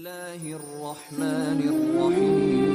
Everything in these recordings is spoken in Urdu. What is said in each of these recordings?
اللہ الرحمن الرحیم۔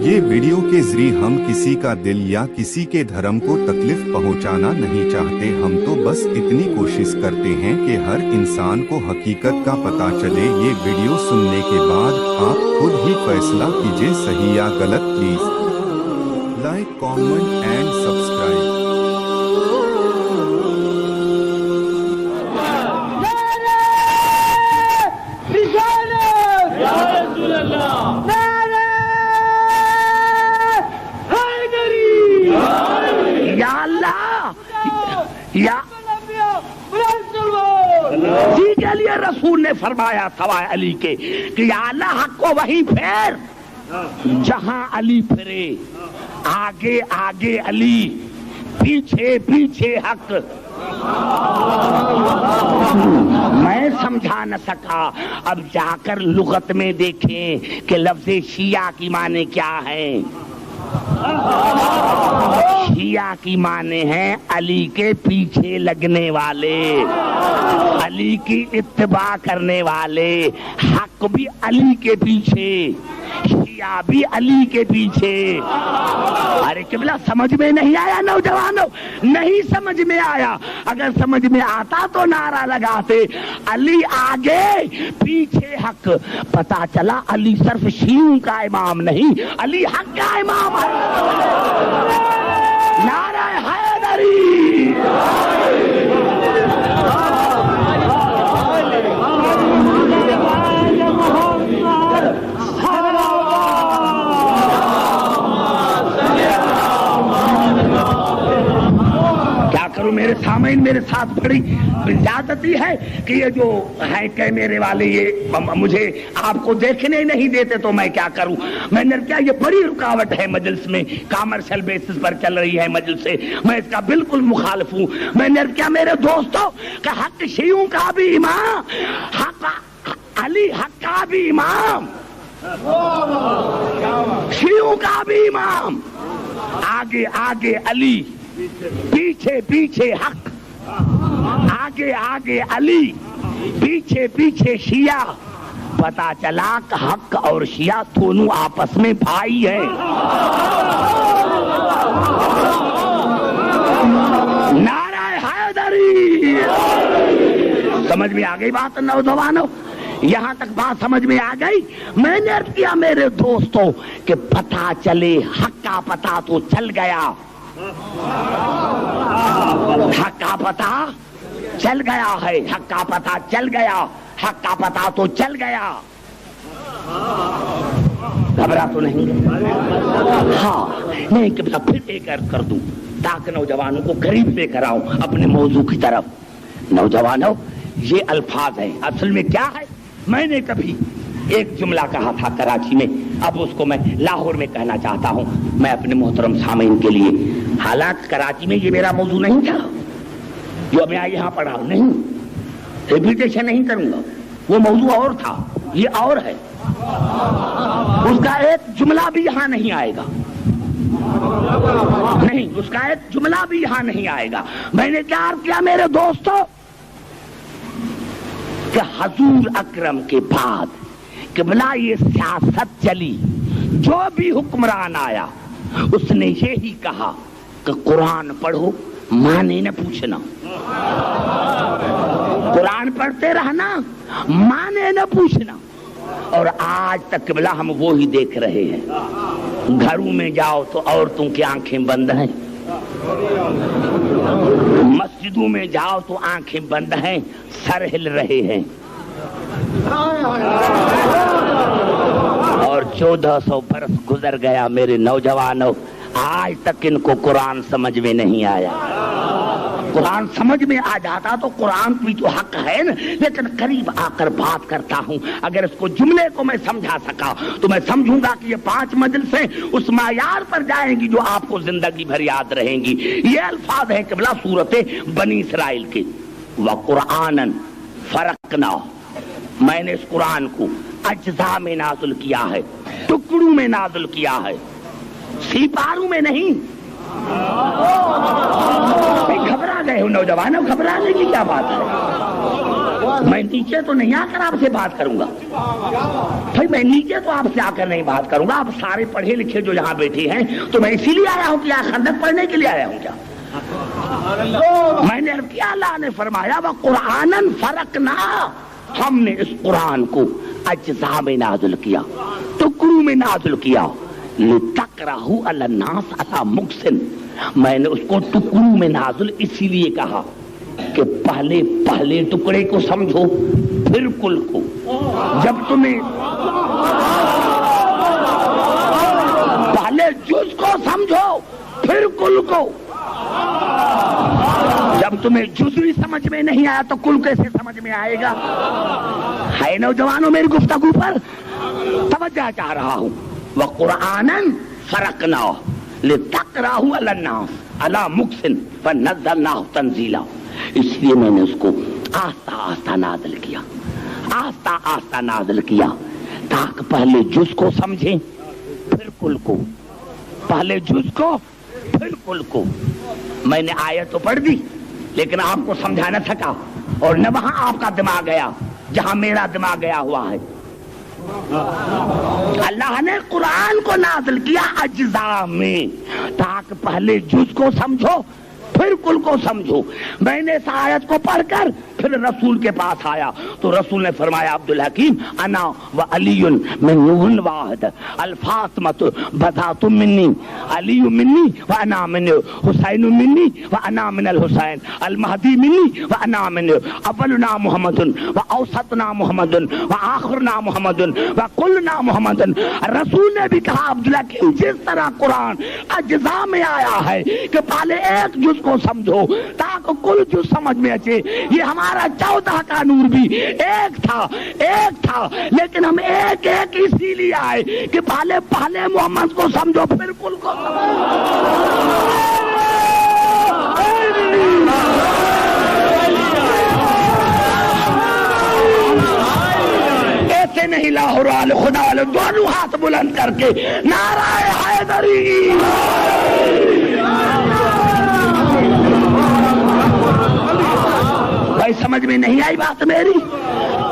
یہ ویڈیو کے ذریعے ہم کسی کا دل یا کسی کے دھرم کو تکلیف پہنچانا نہیں چاہتے، ہم تو بس اتنی کوشش کرتے ہیں کہ ہر انسان کو حقیقت کا پتہ چلے۔ یہ ویڈیو سننے کے بعد آپ خود ہی فیصلہ کیجئے صحیح یا غلط۔ Please like, comment and subscribe. جی کے لیے رسول نے فرمایا سوائے علی کے کہ یا اللہ حق کو وہیں پھیر جہاں علی پھرے، آگے آگے علی، پیچھے پیچھے حق۔ میں سمجھا نہ سکا، اب جا کر لغت میں دیکھیں کہ لفظ شیعہ کی معنی کیا ہے۔ شیعہ کی معنی ہے علی کے پیچھے لگنے والے، علی کی اتباع کرنے والے، حق بھی علی کے پیچھے، شیعہ بھی علی کے پیچھے۔ ارے قبلہ سمجھ میں نہیں آیا نوجوانوں؟ نہیں سمجھ میں آیا؟ اگر سمجھ میں آتا تو نعرہ لگاتے علی آگے پیچھے حق۔ پتا چلا علی صرف شیعوں کا امام نہیں، علی حق کا امام ہے۔ نعرہ حیدری۔ میرے سامعین میرے ساتھ بڑی زیادتی ہے کہ یہ جو ہے کیمرے والے یہ مجھے آپ کو دیکھنے نہیں دیتے، تو میں کیا کروں؟ میں نے کیا، یہ بڑی رکاوٹ ہے مجلس میں، کامرشل بیسس پر چل رہی ہے مجلس سے، میں اس کا بالکل مخالف ہوں۔ میں نے کیا میرے دوستوں کہ حق شیعوں کا بھی امام، حق علی حق کا بھی امام، شیعوں کا بھی امام، آگے آگے علی، پیچھے پیچھے حق، آگے آگے علی، پیچھے پیچھے شیعہ۔ پتا چلا کہ حق اور شیعہ دونوں آپس میں بھائی ہیں۔ نعرہ حیدری۔ سمجھ میں آ گئی بات نوجوانوں؟ یہاں تک بات سمجھ میں آ گئی؟ میں نے عرض کیا میرے دوستوں کہ پتا چلے، حق کا پتا تو چل گیا، حق کا پتا چل گیا ہے، حق کا پتا چل گیا، حق کا پتا تو چل گیا۔ گھبرا تو نہیں؟ ہاں نہیں کہ پھر ایک عرض کر دوں تاکہ نوجوانوں کو قریب لے کر آؤں اپنے موضوع کی طرف۔ نوجوانوں یہ الفاظ ہیں، اصل میں کیا ہے؟ میں نے کبھی ایک جملہ کہا تھا کراچی میں، اب اس کو میں لاہور میں کہنا چاہتا ہوں میں اپنے محترم سامعین کے لیے۔ حالانکہ کراچی میں یہ میرا موضوع نہیں تھا جو میں یہاں پڑھا ہوں، نہیں ریپیٹیشن نہیں کروں گا، وہ موضوع اور تھا، یہ اور ہے، اس کا ایک جملہ بھی یہاں نہیں آئے گا، نہیں اس کا ایک جملہ بھی یہاں نہیں آئے گا۔ میں نے کیا عرض کیا میرے دوستو کہ حضور اکرم کے بعد قبلہ یہ سیاست چلی، جو بھی حکمران آیا اس نے یہی کہا کہ قرآن پڑھو، معنی نہ پوچھنا، قرآن پڑھتے رہنا، معنی نہ پوچھنا۔ اور آج تک قبلہ ہم وہی دیکھ رہے ہیں۔ گھروں میں جاؤ تو عورتوں کی آنکھیں بند ہیں، مسجدوں میں جاؤ تو آنکھیں بند ہیں، سر ہل رہے ہیں، اور 1400 برس گزر گیا میرے نوجوانوں، آج تک ان کو قرآن سمجھ میں نہیں آیا۔ قرآن سمجھ میں آ جاتا تو قرآن بھی تو حق ہے نا، لیکن قریب آ کر بات کرتا ہوں، اگر اس کو جملے کو میں سمجھا سکا تو میں سمجھوں گا کہ یہ 5 مجلسیں اس معیار پر جائیں گی جو آپ کو زندگی بھر یاد رہیں گی۔ یہ الفاظ ہیں قبلہ سورت بنی اسرائیل کے، وَقُرْآنًا فَرَقْنَاهُ، میں نے اس قرآن کو اجزاء میں نازل کیا ہے، ٹکڑوں میں نازل کیا ہے، سیپاروں میں نہیں۔ گھبرا گئے ہو نوجوانوں، گھبرانے کی کیا بات ہے؟ میں نیچے تو نہیں آ کر آپ سے بات کروں گا بھائی، میں نیچے تو آپ سے آ کر نہیں بات کروں گا. آپ سارے پڑھے لکھے جو یہاں بیٹھے ہیں تو میں اسی لیے آیا ہوں کہ خندق پڑھنے کے لیے آیا ہوں کیا؟ میں نے عرض کیا اللہ نے فرمایا وَقُرْآنًا فَرَقْنَا، ہم نے اس قرآن کو اجزاء میں نازل کیا، ٹکڑوں میں نازل کیا. لِتَقْرَأَهُ عَلَى النَّاسِ عَلَى مُقْسٍ، میں نے اس کو ٹکڑوں میں نازل اسی لیے کہا کہ پہلے ٹکڑے کو سمجھو پھر کل کو. جب تمہیں پہلے جز کو سمجھو پھر کل کو. جب تمہیں جزوی سمجھ میں نہیں آیا تو کل کیسے سمجھ میں آئے گا؟ ہے نوجوانوں میری گفتگو پر توجہ چاہ رہا ہوں. وَقُرْآنًا فَرَقْنَاهُ لِتَقْرَأَهُ عَلَى النَّاسِ عَلَى مُقْسٍ فَنَزَّلْنَاهُ تَنزِيلًا. اس لیے میں نے اس کو آہستہ آہستہ نازل کیا، آہستہ آہستہ نازل کیا تاکہ پہلے جز کو سمجھیں پھر کل کو، پہلے جز کو پھر کل کو. میں نے آیت تو پڑھ دی لیکن آپ کو سمجھا نہ سکا، اور نہ وہاں آپ کا دماغ گیا جہاں میرا دماغ گیا ہوا ہے. اللہ نے قرآن کو نازل کیا اجزاء میں تاکہ پہلے جز کو سمجھو پھر کل کو سمجھو. میں نے اس آیت کو پڑھ کر پھر رسول کے پاس آیا تو رسول نے فرمایا عبد الحکیم انا و علی من نور واحد الفاطمۃ بضعۃ منی علی منی و انا من حسین منی و انا من الحسین المہدی منی و انا من اولنا محمد و اوسطنا محمد و آخرنا محمد و کلنا محمد. رسول نے بھی کہا عبد الحکیم جس طرح قرآن اجزاء میں آیا ہے کہ پہلے ایک جز کو سمجھو تاکہ کل جز سمجھ میں اچے، یہ ہمارا 14 کا نور بھی ایک تھا لیکن ہم ایک اسی لیے آئے کہ پہلے محمد کو سمجھو پھر کل کو ایسے نہیں. لاہور والے خدا والے دونوں ہاتھ بلند کر کے نعرہ حیدری. بھائی سمجھ میں نہیں آئی بات میری؟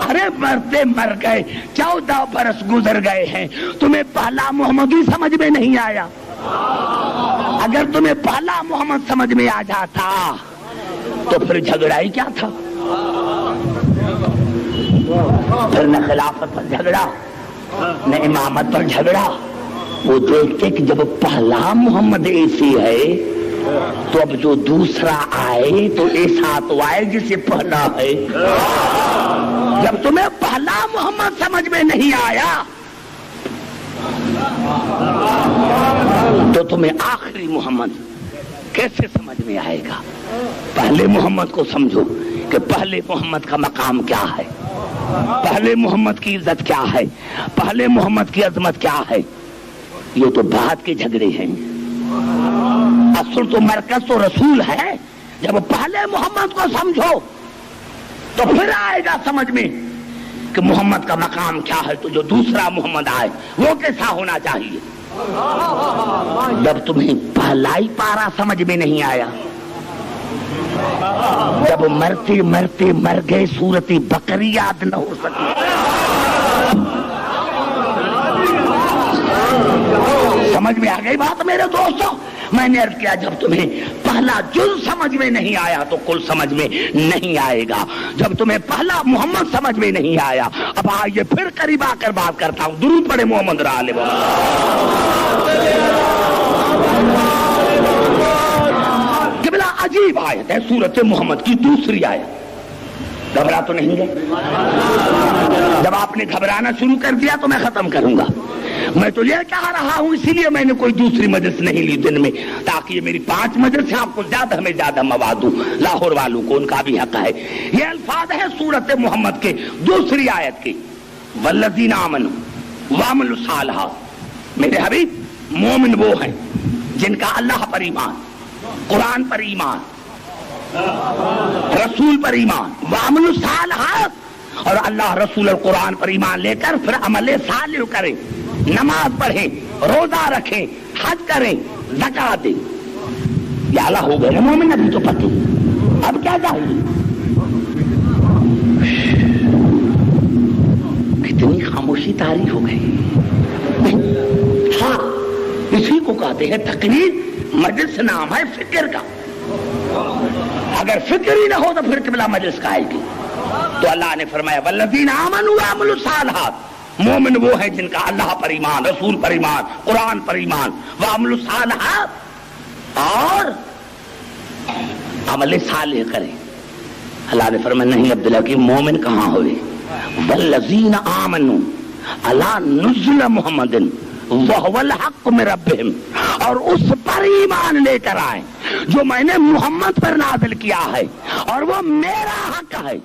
ارے مرتے مر گئے، 14 برس گزر گئے ہیں، تمہیں پہلا محمد ہی سمجھ میں نہیں آیا. اگر تمہیں پہلا محمد سمجھ میں آ جاتا تو پھر جھگڑا ہی کیا تھا؟ پھر نہ خلافت پر جھگڑا نہ امامت پر جھگڑا. وہ دیکھتے کہ جب پہلا محمد ایسی ہے تو اب جو دوسرا آئے تو ایسا تو آئے جسے پہلا ہے. جب تمہیں پہلا محمد سمجھ میں نہیں آیا تو تمہیں آخری محمد کیسے سمجھ میں آئے گا؟ پہلے محمد کو سمجھو کہ پہلے محمد کا مقام کیا ہے، پہلے محمد کی عزت کیا ہے، پہلے محمد کی عظمت کیا ہے. یہ تو بعد کے جھگڑے ہیں، اصل تو مرکز تو رسول ہے. جب پہلے محمد کو سمجھو تو پھر آئے گا سمجھ میں کہ محمد کا مقام کیا ہے. تو جو دوسرا محمد آئے وہ کیسا ہونا چاہیے. جب تمہیں پہلا ہی پارا سمجھ میں نہیں آیا، جب مرتے مرتے مر گئے صورت بقری یاد نہ ہو سکی. سمجھ میں آ گئی بات میرے دوستوں؟ میں نے عرض کیا جب تمہیں پہلا جز سمجھ میں نہیں آیا تو کل سمجھ میں نہیں آئے گا. جب تمہیں پہلا محمد سمجھ میں نہیں آیا، اب آئیے پھر قریب آ کر بات کرتا ہوں. درود پڑھے محمد رعال. قبلہ عجیب آیت ہے سورت محمد کی دوسری آیت. گھبرا تو نہیں گئے؟ جب آپ نے گھبرانا شروع کر دیا تو میں ختم کروں گا. میں تو یہ کہہ رہا ہوں، اسی لیے میں نے کوئی دوسری مجلس نہیں لی دن میں، تاکہ یہ میری 5 مجلس آپ کو ہمیں زیادہ مواد دوں. لاہور والوں کو ان کا بھی حق ہے. یہ الفاظ ہے سورت محمد کے دوسری آیت کے، والذین آمنوا وعملوا الصالحات. میرے حبیب مومن وہ ہیں جن کا اللہ پر ایمان، قرآن پر ایمان، رسول پر ایمان، وعملوا الصالحات، اور اللہ رسول اور قرآن پر ایمان لے کر پھر عمل صالح کریں، نماز پڑھیں، روزہ رکھیں، حج کریں، زکات دیں. یہ اعلیٰ ہو گئے نا مومن. ابھی تو پتہ اب کیا چاہیے؟ سی تاریخ ہو گئی. ہاں اسی کو کہتے ہیں تقریر. مجلس نام ہے فکر کا. اگر فکر ہی نہ ہو تو پھر قبلہ مجلس کا ہے کی. تو اللہ نے فرمایا والذین آمنوا وعملوا الصالحات. مومن وہ ہیں جن کا اللہ پر ایمان, رسول پر ایمان, قرآن پر ایمان. وعملوا الصالحات, اور عمل صالح کریں. اللہ نے فرمایا نہیں عبداللہ کی مومن کہاں ہوئے. والذین آمنوا علی نزل محمد وہو الحق من ربہم, اور اس پر ایمان لے کر آئیں جو میں نے محمد پر نازل کیا ہے اور وہ میرا حق ہے.